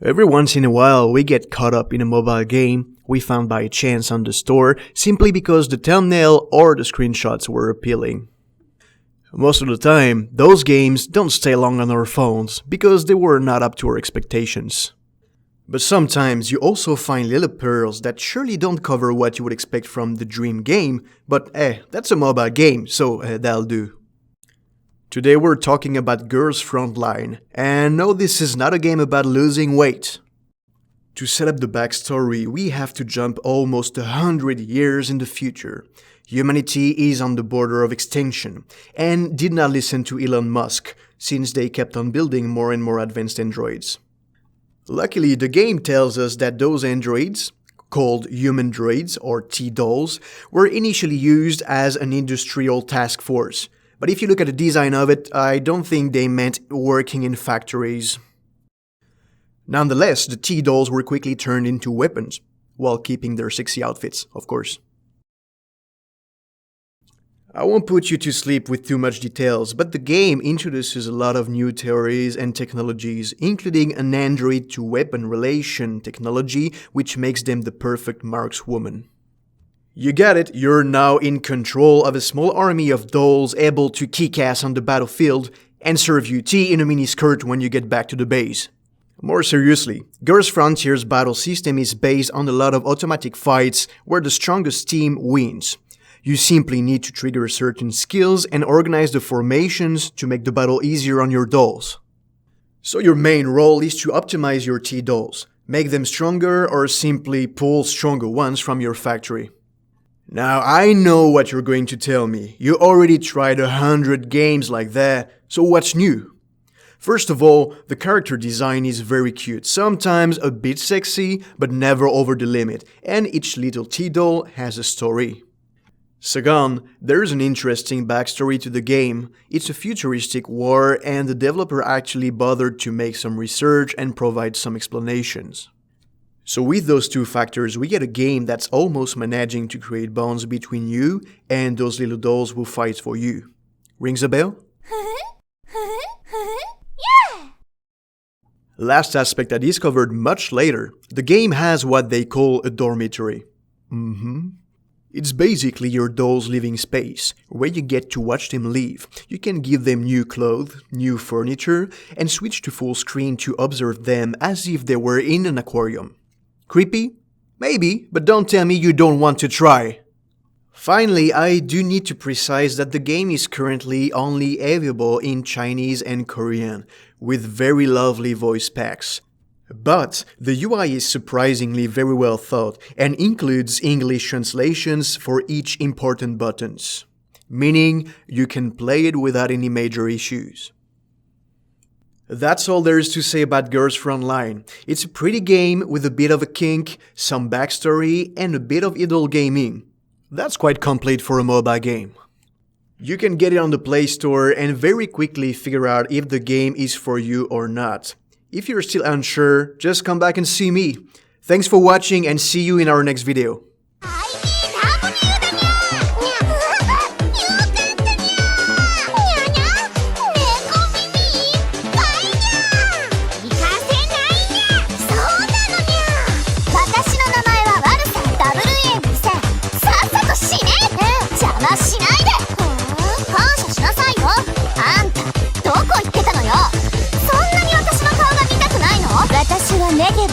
Every once in a while, we get caught up in a mobile game we found by chance on the store simply because the thumbnail or the screenshots were appealing. Most of the time, those games don't stay long on our phones because they were not up to our expectations. But sometimes you also find little pearls that surely don't cover what you would expect from the dream game, but that's a mobile game, so that'll do. Today we're talking about Girls Frontline, and no, this is not a game about losing weight. To set up the backstory, we have to jump almost 100 years in the future. Humanity is on the border of extinction, and did not listen to Elon Musk, since they kept on building more and more advanced androids. Luckily, the game tells us that those androids, called human droids or T-dolls, were initially used as an industrial task force. But if you look at the design of it, I don't think they meant working in factories. Nonetheless, the T-dolls were quickly turned into weapons, while keeping their sexy outfits, of course. I won't put you to sleep with too much details, but the game introduces a lot of new theories and technologies, including an android-to-weapon relation technology, which makes them the perfect markswoman. You got it, you're now in control of a small army of dolls able to kick ass on the battlefield and serve you tea in a miniskirt when you get back to the base. More seriously, Girls Frontier's battle system is based on a lot of automatic fights where the strongest team wins. You simply need to trigger certain skills and organize the formations to make the battle easier on your dolls. So your main role is to optimize your T-dolls, make them stronger or simply pull stronger ones from your factory. Now I know what you're going to tell me. You already tried 100 games like that, so what's new? First of all, the character design is very cute, sometimes a bit sexy, but never over the limit, and each little T-doll has a story. Second, there's an interesting backstory to the game. It's a futuristic war, and the developer actually bothered to make some research and provide some explanations. So with those two factors, we get a game that's almost managing to create bonds between you and those little dolls who fight for you. Rings a bell? Yeah! Last aspect I discovered much later, the game has what they call a dormitory. It's basically your doll's living space, where you get to watch them live. You can give them new clothes, new furniture, and switch to full screen to observe them as if they were in an aquarium. Creepy? Maybe, but don't tell me you don't want to try. Finally, I do need to precise that the game is currently only available in Chinese and Korean, with very lovely voice packs. But the UI is surprisingly very well thought and includes English translations for each important buttons, meaning you can play it without any major issues. That's all there is to say about Girls Frontline. It's a pretty game with a bit of a kink, some backstory, and a bit of idle gaming. That's quite complete for a mobile game. You can get it on the Play Store and very quickly figure out if the game is for you or not. If you're still unsure, just come back and see me. Thanks for watching and see you in our next video.ネゲブ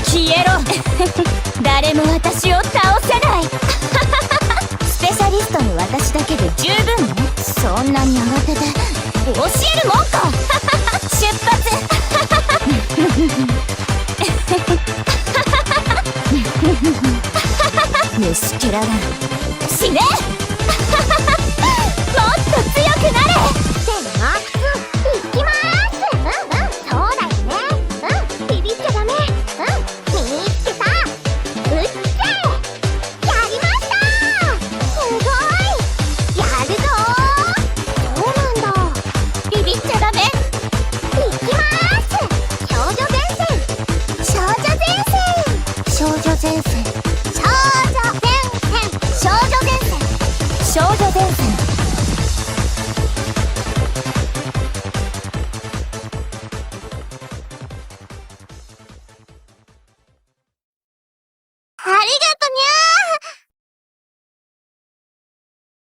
消えろ誰も私を倒せないスペシャリストの私だけで十分ねそんなに慌てて教えるもんか出発虫けらが死ねもっと強くなれ